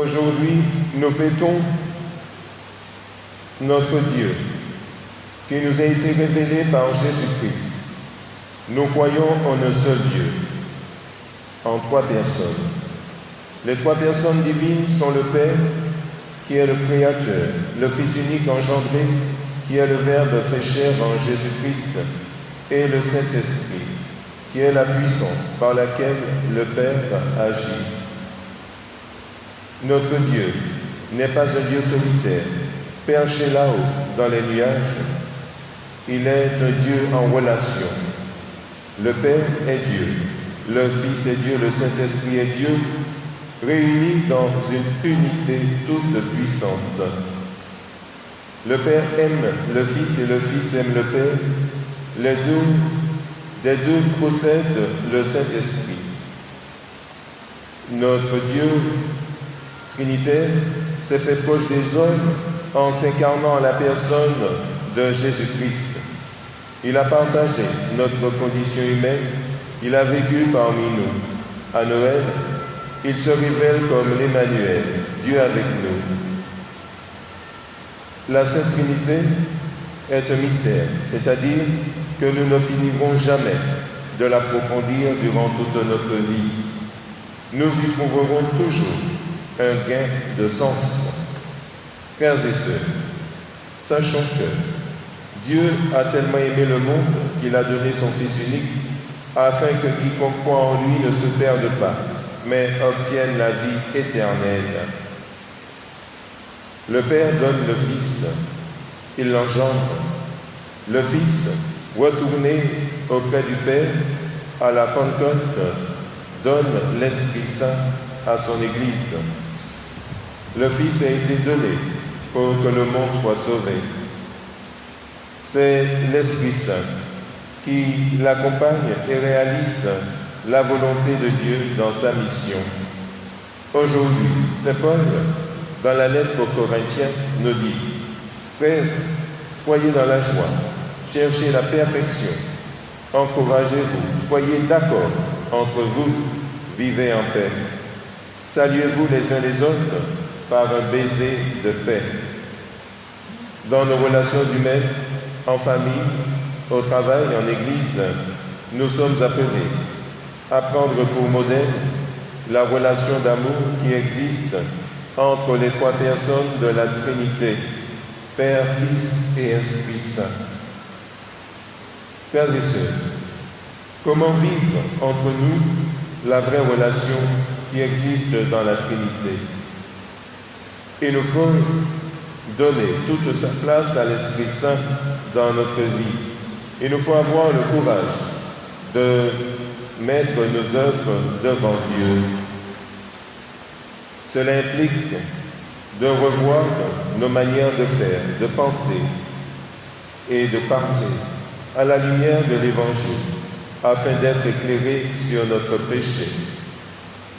Aujourd'hui, nous fêtons notre Dieu qui nous a été révélé par Jésus-Christ. Nous croyons en un seul Dieu, en trois personnes. Les trois personnes divines sont le Père, qui est le Créateur, le Fils unique engendré, qui est le Verbe fait chair en Jésus-Christ, et le Saint-Esprit, qui est la puissance par laquelle le Père agit. Notre Dieu n'est pas un Dieu solitaire, perché là-haut dans les nuages. Il est un Dieu en relation. Le Père est Dieu, le Fils est Dieu, le Saint-Esprit est Dieu, réunis dans une unité toute puissante. Le Père aime le Fils et le Fils aime le Père. Des deux procède le Saint-Esprit. Notre Dieu trinitaire s'est fait proche des hommes en s'incarnant en la personne de Jésus-Christ. Il a partagé notre condition humaine, il a vécu parmi nous. À Noël, il se révèle comme l'Emmanuel, Dieu avec nous. La Sainte Trinité est un mystère, c'est-à-dire que nous ne finirons jamais de l'approfondir durant toute notre vie. Nous y trouverons toujours un gain de sens. Frères et sœurs, sachons que Dieu a tellement aimé le monde qu'il a donné son Fils unique afin que quiconque croit en lui ne se perde pas, mais obtienne la vie éternelle. Le Père donne le Fils, il l'engendre. Le Fils, retourné auprès du Père à la Pentecôte, donne l'Esprit Saint à son Église. Le Fils a été donné pour que le monde soit sauvé. C'est l'Esprit Saint qui l'accompagne et réalise la volonté de Dieu dans sa mission. Aujourd'hui, Saint Paul, dans la lettre aux Corinthiens, nous dit « Frères, soyez dans la joie, cherchez la perfection, encouragez-vous, soyez d'accord entre vous, vivez en paix. Saluez-vous les uns les autres par un baiser de paix. » Dans nos relations humaines, en famille, au travail, en Église, nous sommes appelés à prendre pour modèle la relation d'amour qui existe entre les trois personnes de la Trinité, Père, Fils et Esprit Saint. Frères et sœurs, comment vivre entre nous la vraie relation qui existe dans la Trinité? Il nous faut donner toute sa place à l'Esprit Saint dans notre vie. Il nous faut avoir le courage de mettre nos œuvres devant Dieu. Cela implique de revoir nos manières de faire, de penser et de parler à la lumière de l'Évangile, afin d'être éclairés sur notre péché.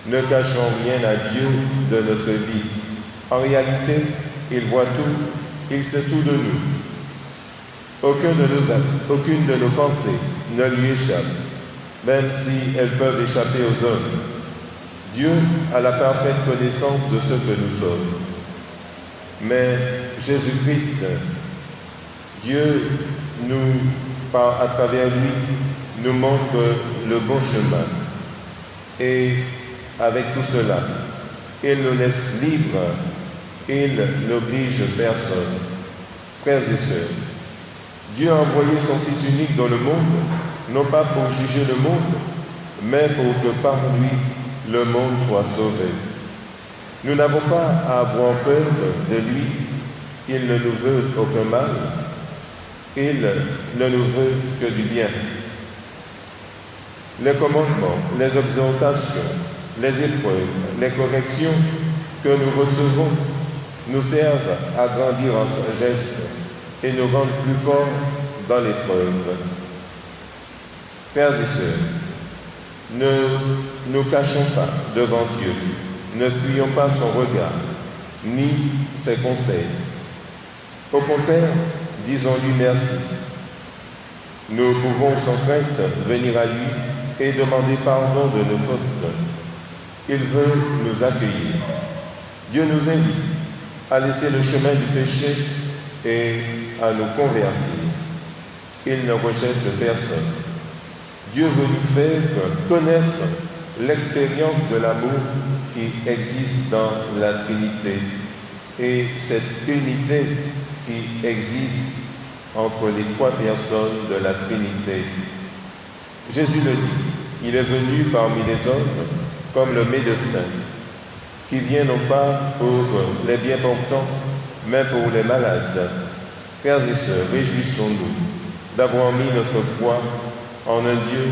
Ne cachons rien à Dieu de notre vie. En réalité, il voit tout, il sait tout de nous. Aucun de nos actes, aucune de nos pensées ne lui échappe, même si elles peuvent échapper aux hommes. Dieu a la parfaite connaissance de ce que nous sommes. Mais Jésus-Christ, Dieu à travers lui, nous montre le bon chemin. Et avec tout cela, il nous laisse libres, il n'oblige personne. Frères et sœurs, Dieu a envoyé son Fils unique dans le monde, non pas pour juger le monde, mais pour que par lui, le monde soit sauvé. Nous n'avons pas à avoir peur de lui, il ne nous veut aucun mal, il ne nous veut que du bien. Les commandements, les exhortations, les épreuves, les corrections que nous recevons nous servent à grandir en sagesse et nous rendent plus forts dans l'épreuve. Frères et sœurs, ne nous cachons pas devant Dieu, ne fuyons pas son regard, ni ses conseils. Au contraire, disons-lui merci. Nous pouvons sans crainte venir à lui et demander pardon de nos fautes. Il veut nous accueillir. Dieu nous invite à laisser le chemin du péché et à nous convertir. Il ne rejette personne. Dieu veut nous faire connaître l'expérience de l'amour qui existe dans la Trinité et cette unité qui existe entre les trois personnes de la Trinité. Jésus le dit, il est venu parmi les hommes comme le médecin, qui vient non pas pour les bien-portants, mais pour les malades. Frères et sœurs, réjouissons-nous d'avoir mis notre foi en un Dieu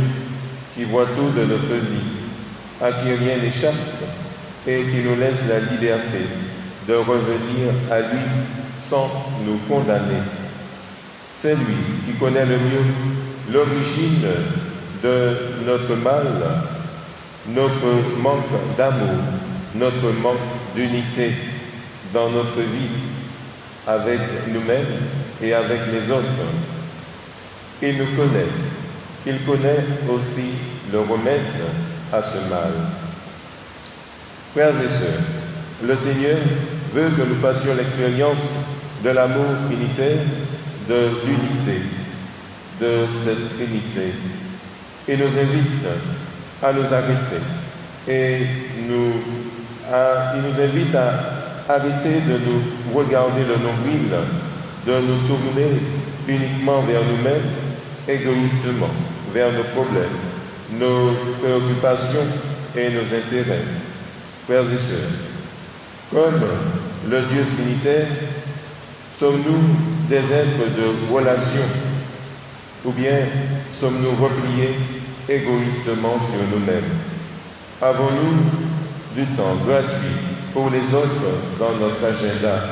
qui voit tout de notre vie, à qui rien n'échappe et qui nous laisse la liberté de revenir à lui sans nous condamner. C'est lui qui connaît le mieux l'origine de notre mal, notre manque d'amour, notre manque d'unité dans notre vie avec nous-mêmes et avec les autres. Il nous connaît. Il connaît aussi le remède à ce mal. Frères et sœurs, le Seigneur veut que nous fassions l'expérience de l'amour trinitaire, de l'unité de cette Trinité. Il nous invite à nous arrêter et il nous invite à arrêter de nous regarder le nombril, de nous tourner uniquement vers nous-mêmes, égoïstement, vers nos problèmes, nos préoccupations et nos intérêts. Frères et sœurs, comme le Dieu trinitaire, sommes-nous des êtres de relation ou bien sommes-nous repliés égoïstement sur nous-mêmes? Avons-nous du temps gratuit pour les autres dans notre agenda?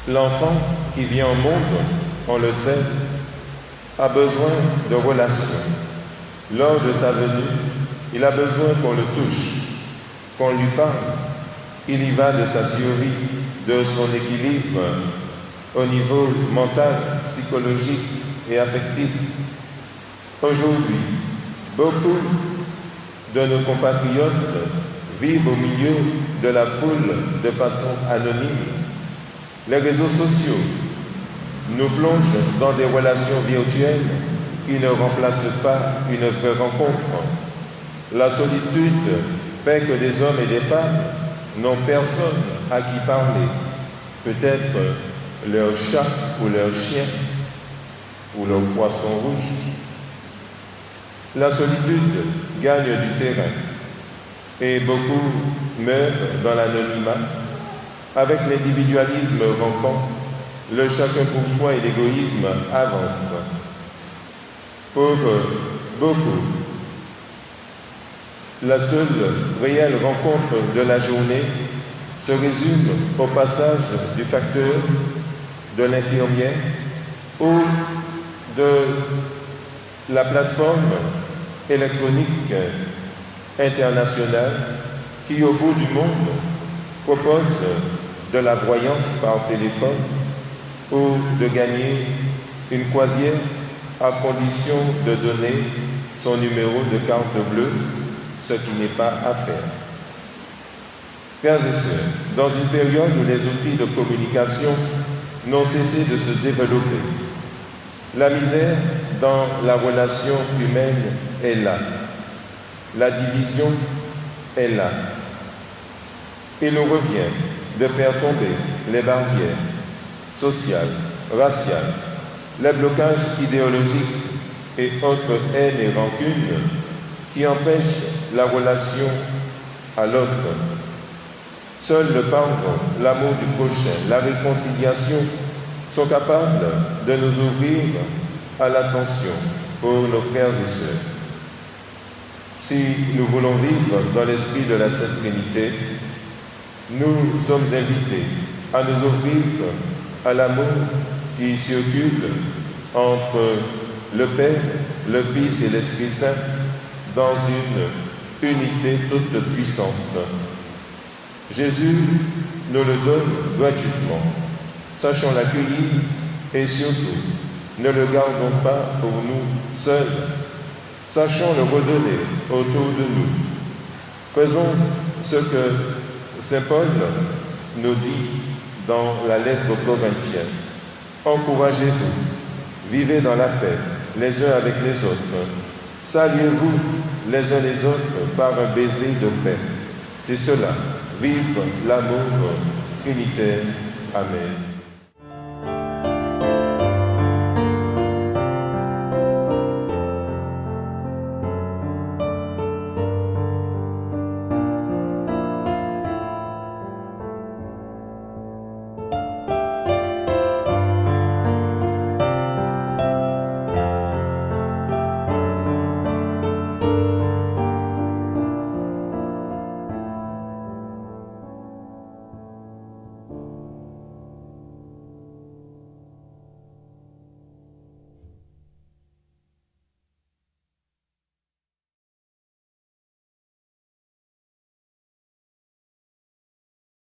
L'enfant qui vient au monde, on le sait, a besoin de relations. Lors de sa venue, il a besoin qu'on le touche, qu'on lui parle. Il y va de sa survie, de son équilibre au niveau mental, psychologique et affectif. Aujourd'hui, beaucoup de nos compatriotes vivent au milieu de la foule de façon anonyme. Les réseaux sociaux nous plongent dans des relations virtuelles qui ne remplacent pas une vraie rencontre. La solitude fait que des hommes et des femmes n'ont personne à qui parler. Peut-être leur chat ou leur chien ou leur poisson rouge. La solitude gagne du terrain et beaucoup meurent dans l'anonymat. Avec l'individualisme rampant, le chacun pour soi et l'égoïsme avancent. Pour beaucoup, la seule réelle rencontre de la journée se résume au passage du facteur, de l'infirmière ou de la plateforme électronique internationale qui, au bout du monde, propose de la voyance par téléphone ou de gagner une croisière à condition de donner son numéro de carte bleue, ce qui n'est pas à faire. Frères et sœurs, dans une période où les outils de communication n'ont cessé de se développer, la misère dans la relation humaine est là. La division est là. Il nous revient de faire tomber les barrières sociales, raciales, les blocages idéologiques et autres haines et rancunes qui empêchent la relation à l'autre. Seul le pardon, l'amour du prochain, la réconciliation sont capables de nous ouvrir à l'attention pour nos frères et sœurs. Si nous voulons vivre dans l'esprit de la Sainte Trinité, nous sommes invités à nous ouvrir à l'amour qui circule entre le Père, le Fils et l'Esprit Saint dans une unité toute puissante. Jésus nous le donne gratuitement. Sachons l'accueillir et surtout, ne le gardons pas pour nous seuls. Sachons le redonner autour de nous. Faisons ce que Saint Paul nous dit dans la lettre aux Corinthiens, encouragez-vous, vivez dans la paix les uns avec les autres, saluez-vous les uns les autres par un baiser de paix. C'est cela, vivre l'amour trinitaire. Amen.